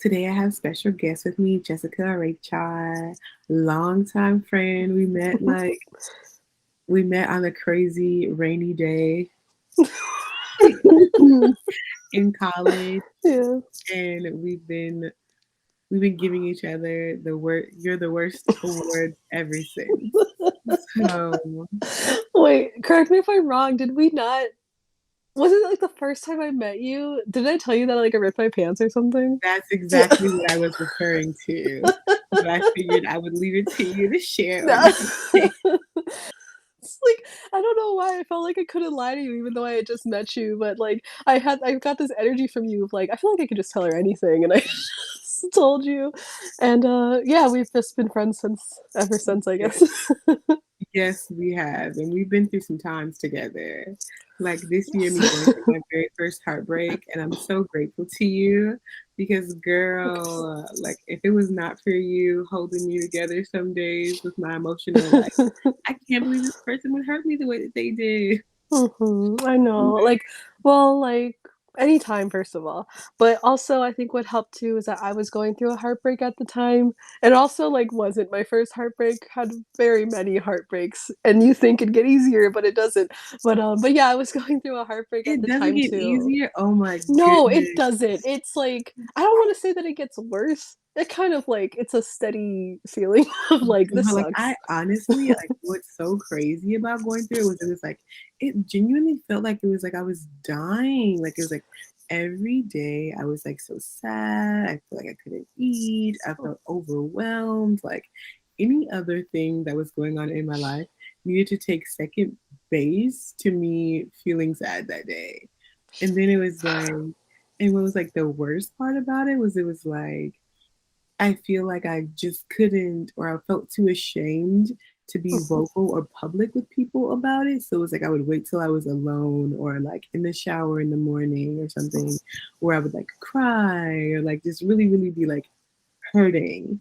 Today I have special guest with me, Jessica Rachar, longtime friend. We met on a crazy rainy day in college, Yeah. and we've been giving each other the word "You're the worst" award ever since. So Wait, correct me if I'm wrong. Did we not? Was it like the first time I met you? Did I tell you that like I ripped my pants or something? that's exactly what I was referring to. But I figured I would leave it to you to share or No. not share. It's like I don't know why I felt like I couldn't lie to you even though I had just met you, but like I got this energy from you of like I feel like I could just tell her anything and I just told you. And yeah, we've just been friends since ever since, I guess. Yes, we have, and we've been through some times together. Like this year, me going through my very first heartbreak, and I'm so grateful to you because, girl, like if it was not for you holding me together some days with my emotional, like I can't believe this person would hurt me the way that they did. I know. Like, well, like anytime, first of all. But also I think what helped too is that I was going through a heartbreak at the time. And also like wasn't my first heartbreak, had very many heartbreaks. And you think it'd get easier, but it doesn't. But yeah, I was going through a heartbreak at It the doesn't time get too. easier. Oh my No, it goodness. doesn't. It's like I don't want to say that it gets worse. It kind of like it's a steady feeling of like this But like sucks. I honestly like what's so crazy about going through it was like it genuinely felt like it was like I was dying. Like it was like every day I was like so sad. I felt like I couldn't eat. I felt overwhelmed. Like any other thing that was going on in my life needed to take second base to me feeling sad that day. And then it was like, and what was like the worst part about it was like I feel like I just couldn't, or I felt too ashamed to be vocal or public with people about it. So it was like I would wait till I was alone or like in the shower in the morning or something where I would like cry or like just really, really be like hurting.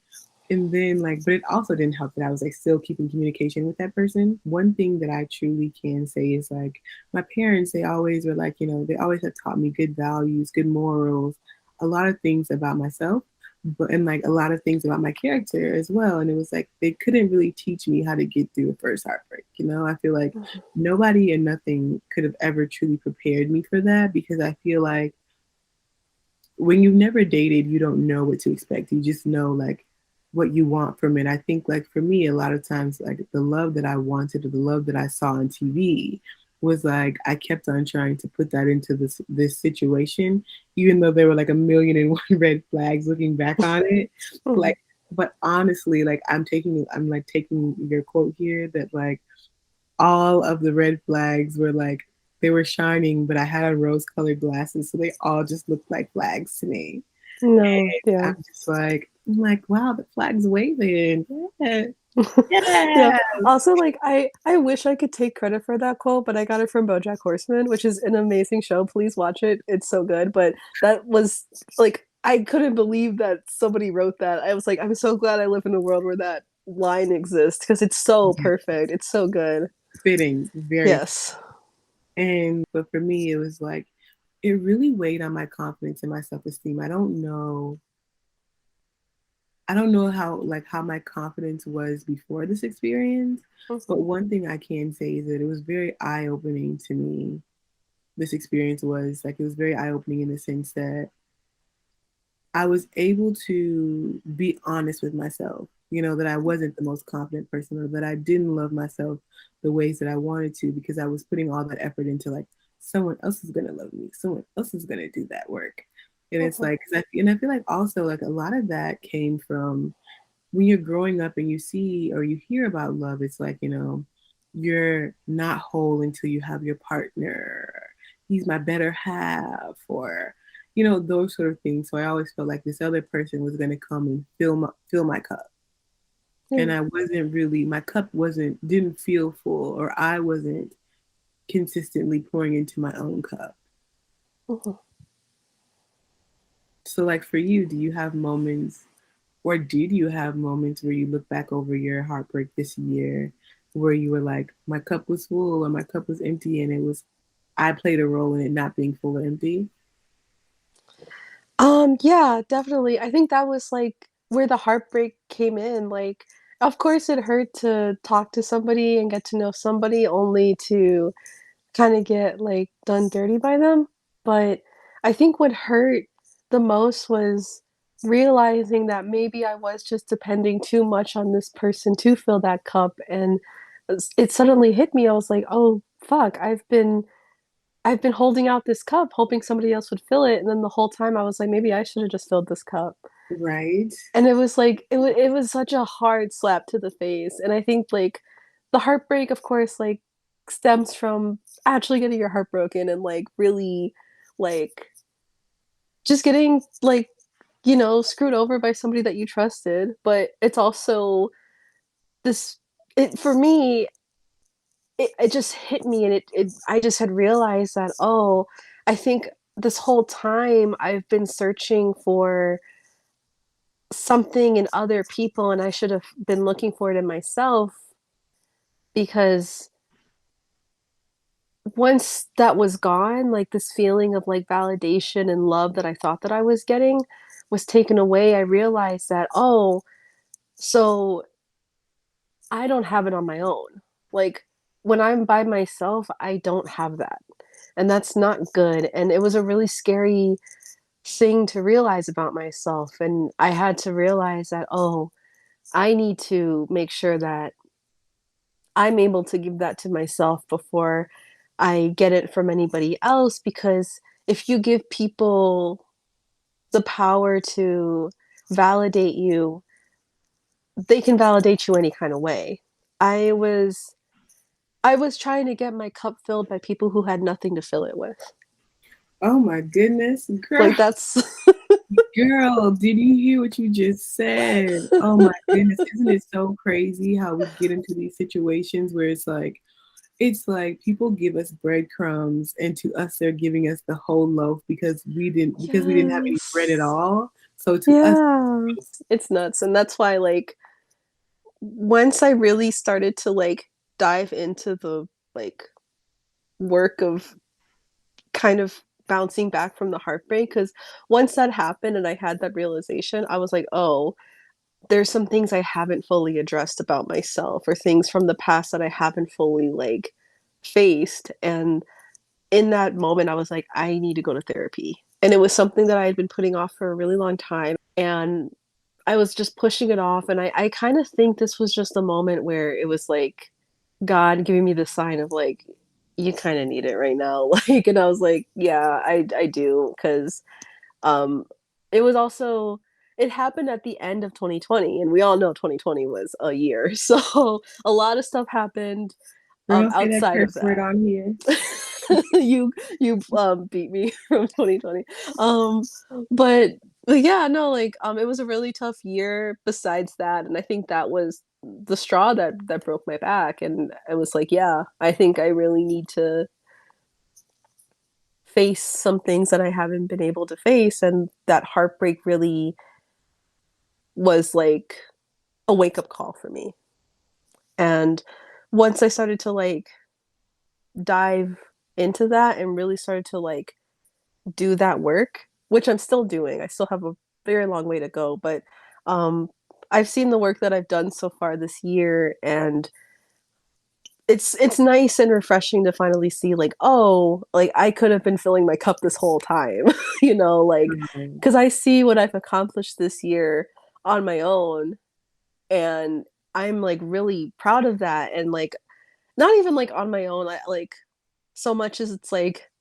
And then like, but it also didn't help that I was like still keeping communication with that person. One thing that I truly can say is like my parents, they always were like, they always have taught me good values, good morals, a lot of things about myself, but and like a lot of things about my character as well. And it was like they couldn't really teach me how to get through a first heartbreak. I feel like nobody and nothing could have ever truly prepared me for that because I feel like when you've never dated, you don't know what to expect. You just know like what you want from it. I think like for me, a lot of times like the love that I wanted or the love that I saw on TV was like I kept on trying to put that into this situation, even though there were like a million and one red flags looking back on it. Like, but honestly, like I'm like taking your quote here that like all of the red flags were like they were shining, but I had on rose-colored glasses, so they all just looked like flags to me. No, yeah. I'm like, wow, the flag's waving. Yeah. Yeah. Yeah. Also, like I wish I could take credit for that quote, but I got it from BoJack Horseman, which is an amazing show. Please watch it. It's so good. But that was like I couldn't believe that somebody wrote that. I was like, I'm so glad I live in a world where that line exists because it's so Yeah. perfect. It's so good. Fitting, very. Yes. And but for me, it was like it really weighed on my confidence and my self-esteem. I don't know how my confidence was before this experience, but Mhm. one thing I can say is that it was very eye-opening to me. This experience was like it was very eye-opening in the sense that I was able to be honest with myself, that I wasn't the most confident person or that I didn't love myself the ways that I wanted to because I was putting all that effort into like someone else is going to love me, someone else is going to do that work. And it's Mhm. like, and I feel like also like a lot of that came from when you're growing up and you see or you hear about love, it's like, you're not whole until you have your partner. He's my better half, or, those sort of things. So I always felt like this other person was going to come and fill my cup. And Yeah. my cup didn't feel full, or I wasn't consistently pouring into my own cup. Mhm. So, like for you, do you have moments or did you have moments where you look back over your heartbreak this year where you were like, my cup was full or my cup was empty and I played a role in it not being full or empty? Yeah, definitely. I think that was like where the heartbreak came in. Like, of course, it hurt to talk to somebody and get to know somebody only to kind of get like done dirty by them. But I think what hurt the most was realizing that maybe I was just depending too much on this person to fill that cup. And it suddenly hit me. I was like, oh, fuck, I've been holding out this cup hoping somebody else would fill it, and then the whole time I was like, "Maybe I should have just filled this cup." Right? And it was like it was such a hard slap to the face, and I think, like, the heartbreak, of course, like, stems from actually getting your heart broken and, like, really, like, just getting, like, screwed over by somebody that you trusted, but it's also this it for me, it just hit me and it I just had realized that, oh, I think this whole time I've been searching for something in other people and I should have been looking for it in myself because once that was gone, like this feeling of like validation and love that I thought that I was getting was taken away. I realized that, oh, so I don't have it on my own. Like when I'm by myself, I don't have that. And that's not good. And it was a really scary thing to realize about myself. And I had to realize that, oh, I need to make sure that I'm able to give that to myself before I get it from anybody else. Because if you give people the power to validate you, they can validate you any kind of way. I was I was trying to get my cup filled by people who had nothing to fill it with. Oh my goodness, girl. Like that's Girl, did you hear what you just said? Oh my goodness, isn't it so crazy how we get into these situations where it's like people give us breadcrumbs and to us they're giving us the whole loaf because we didn't have any bread at yes. all. So to us Yeah. It's nuts. And that's why like once I really started to like dive into the like work of kind of bouncing back from the heartbreak because once that happened and I had that realization, I was like, oh, there's some things I haven't fully addressed about myself or things from the past that I haven't fully like faced. And in that moment, I was like, I need to go to therapy. And it was something that I had been putting off for a really long time. And I was just pushing it off. And I kind of think this was just a moment where it was like God giving me the sign of like, you kind of need it right now. Like, and I was like, yeah, I do. Cause um, it was also it happened at the end of 2020, and we all know 2020 was a year. So a lot of stuff happened girl say that outside of curse word that. on here. You beat me from 2020. Um, but yeah, no, like it was a really tough year besides that, and I think that was the straw that broke my back. And I was like, yeah, I think I really need to face some things that I haven't been able to face. And that heartbreak really was like a wake up call for me. And once I started to like dive into that and really started to like do that work, which I'm still doing, I still have a very long way to go, but um, I've seen the work that I've done so far this year, and it's nice and refreshing to finally see like, oh, like I could have been filling my cup this whole time, like Um, because I see what I've accomplished this year on my own, and I'm like really proud of that. And like not even like on my own, like so much as it's like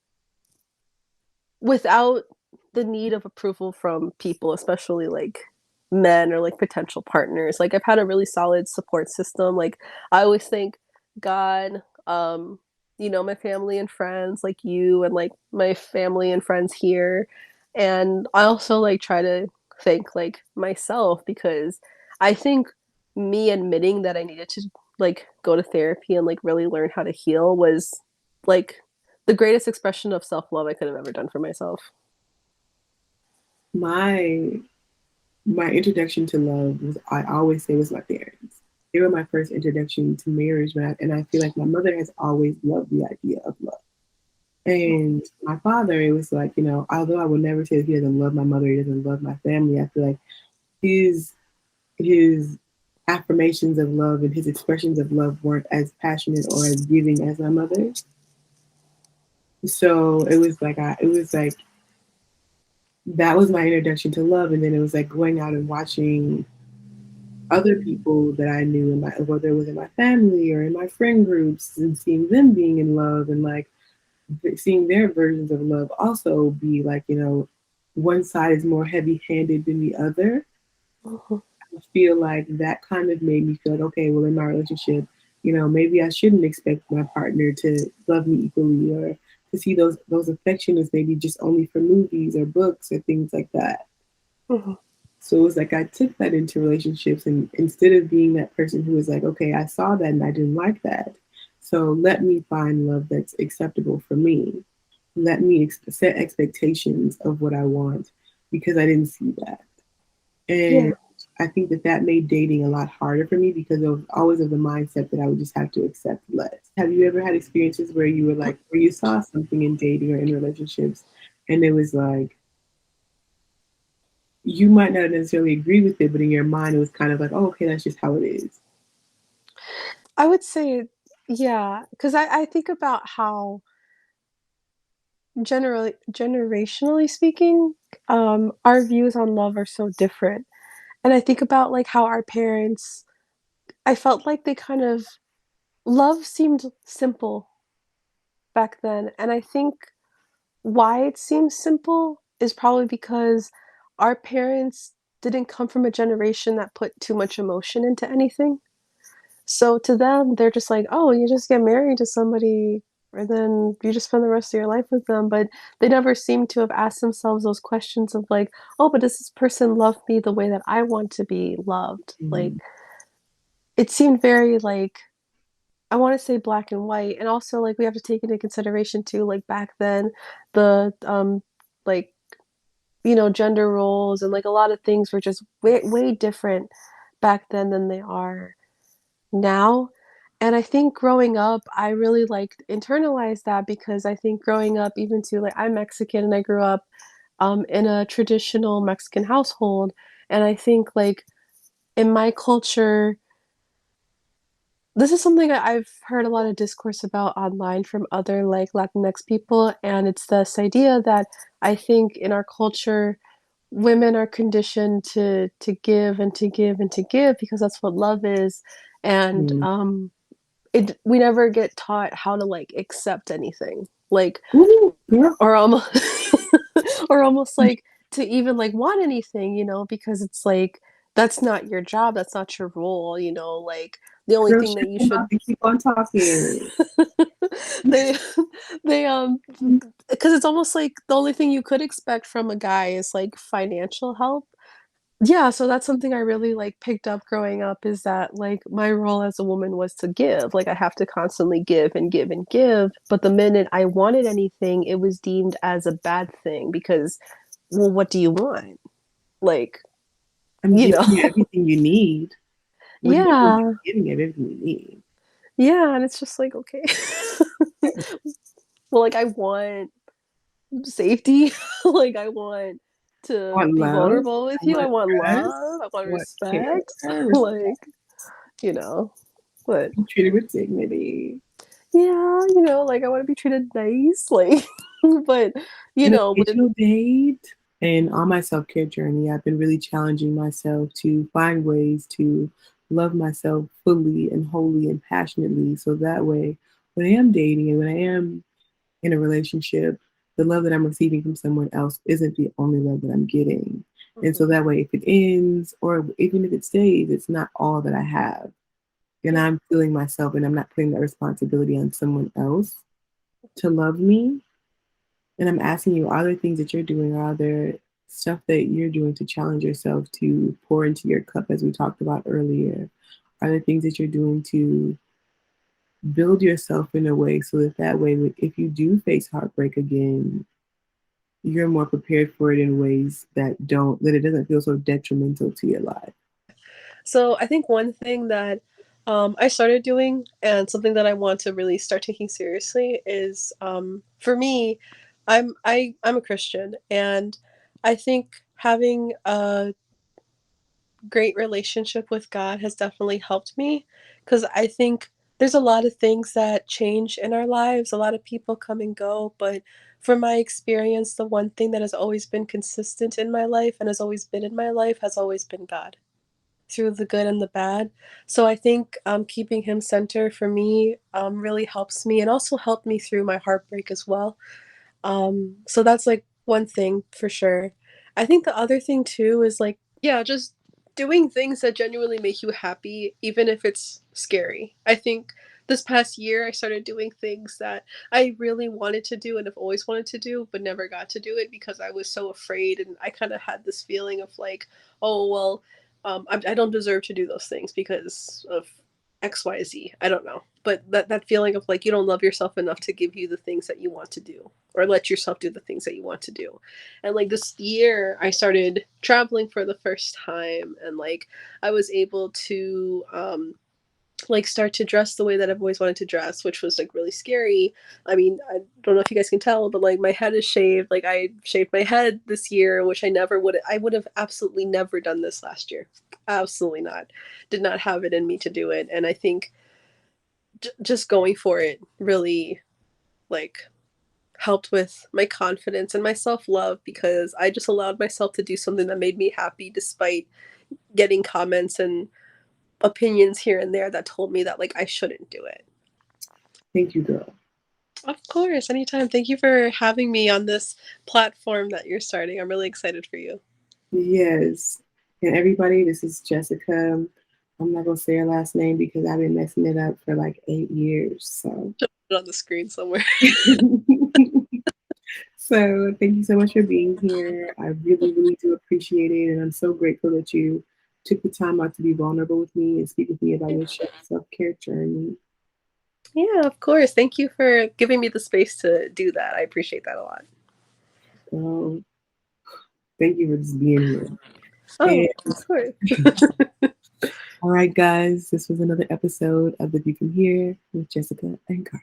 without the need of approval from people, especially like men or like potential partners. Like I've had a really solid support system. Like I always thank God, my family and friends like you and like my family and friends here. And I also like try to thank like myself because I think me admitting that I needed to like go to therapy and like really learn how to heal was like the greatest expression of self-love I could have ever done for myself. my my introduction to love was I always say was my parents. They were my first introduction to marriage, and I feel like my mother has always loved the idea of love. And my father, it was like, although I would never say that he doesn't love my mother, he doesn't love my family, I feel like his his affirmations of love and his expressions of love weren't as passionate or as giving as my mother. So it was like that was my introduction to love, and then it was like going out and watching other people that I knew in my, whether it was in my family or in my friend groups, and seeing them being in love, and like seeing their versions of love also be like, one side is more heavy handed than the other. Mhm. I feel like that kind of made me feel like, okay, well, in my relationship, maybe I shouldn't expect my partner to love me equally, or to see those affections maybe just only for movies or books or things like that. Mhm. So it was like I took that into relationships, and instead of being that person who was like, okay, I saw that and I didn't like that. So let me find love that's acceptable for me. Let me set expectations of what I want, because I didn't see that. Yeah. And I think that that made dating a lot harder for me, because of always of the mindset that I would just have to accept less. Have you ever had experiences where you were like, where you saw something in dating or in relationships, and it was like, you might not necessarily agree with it, but in your mind it was kind of like, oh, okay, that's just how it is. I would say yeah, 'cause I think about how generationally speaking, our views on love are so different, and I think about, like, how our parents I felt like they kind of love seemed simple back then, and I think why it seems simple is probably because our parents didn't come from a generation that put too much emotion into anything. So to them, they're just like, "Oh, you just get married to somebody, and then you just spend the rest of your life with them," but they never seem to have asked themselves those questions of like, "Oh, but does this person love me the way that I want to be loved?" Like, Mm-hmm. it seemed very, like, I wanna say black and white, and also, like, we have to take into consideration too, like, back then, the, like, gender roles and, like, a lot of things were just way different back then than they are now, and I think growing up, I really, like, internalized that because I think growing up even too like, I'm Mexican and I grew up, in a traditional Mexican household, and I think, like, in my culture this is something that I've heard a lot of discourse about online from other, like, Latinx people, and it's this idea that I think in our culture, women are conditioned to give and to give and to give because that's what love is, and, it we never get taught how to, like, accept anything, like, Ooh, girl. or almost or almost, like, to even, like, want anything, because it's like, that's not your job, that's not your role, like, the only Girl, thing shut that you your should mouth and keep on talking. they they, 'cause it's almost like the only thing you could expect from a guy is, like, financial help. Yeah, so that's something I really, like, picked up growing up is that, like, my role as a woman was to give, like, I have to constantly give and give and give, but the minute I wanted anything, it was deemed as a bad thing because, well, what do you want? Like, I'm you giving know? you everything you need. What do you mean Yeah, I'm giving you everything you need? yeah, and it's just like, okay. Well, like, I want safety. Like, I want I to want be love. vulnerable with I you. I want want trust. love. I want I want care. respect. Respect. Like, you know, but Be treated with dignity. yeah, like I want to be treated nice. Like, but An with occasional date. And on my self care journey, I've been really challenging myself to find ways to love myself fully and wholly and passionately. So that way, when I am dating and when I am in a relationship, the love that I'm receiving from someone else isn't the only love that I'm getting. And so Mhm. that way, if it ends or even if it stays, it's not all that I have. And Yeah. I'm feeling myself and I'm not putting that responsibility on someone else to love me. And I'm asking you, are there things that you're doing, or are there stuff that you're doing to challenge yourself to pour into your cup, as we talked about earlier? Are there things that you're doing to build yourself in a way so that that way, if you do face heartbreak again, you're more prepared for it in ways that it doesn't feel so detrimental to your life? So I think one thing that I started doing, and something that I want to really start taking seriously is, for me, I'm a Christian, and I think having a great relationship with God has definitely helped me, because I think there's a lot of things that change in our lives. A lot of people come and go, but from my experience, the one thing that has always been consistent in my life and has always been in my life has always been God, through the good and the bad. So I think keeping him center for me really helps me and also helped me through my heartbreak as well. So that's like one thing for sure. I think the other thing too is like, yeah, just doing things that genuinely make you happy, even if it's scary. I think this past year I started doing things that I really wanted to do and have always wanted to do, but never got to do it because I was so afraid. And I kind of had this feeling of like, oh, well, I don't deserve to do those things because of XYZ. I don't know. But that feeling of like you don't love yourself enough to give you the things that you want to do or let yourself do the things that you want to do. And like this year I started traveling for the first time, and like I was able to like start to dress the way that I've always wanted to dress, which was like really scary. I mean, I don't know if you guys can tell, but like my head is shaved. Like I shaved my head this year, which I would have absolutely never done this last year. Absolutely not. Did not have it in me to do it. And I think just going for it really like helped with my confidence and my self-love, because I just allowed myself to do something that made me happy despite getting comments and opinions here and there that told me that like I shouldn't do it. Thank you, girl. Of course, anytime. Thank you for having me on this platform that you're starting. I'm really excited for you. Yes. And everybody, this is Jessica. I'm not gonna say her last name because I've been messing it up for like 8 years. So Just put it on the screen somewhere. so thank you so much for being here. I really, really do appreciate it. And I'm so grateful that you took the time out to be vulnerable with me and speak with me about your self-care journey. Yeah, of course. Thank you for giving me the space to do that. I appreciate that a lot. So thank you for just being here. Oh, And of course. all right, guys, this was another episode of The View From Here with Jessica and Carl.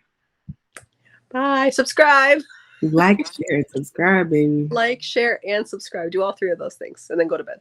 Bye. Subscribe. Like, share, and subscribe, baby. Like, share, and subscribe. Do all three of those things and then go to bed.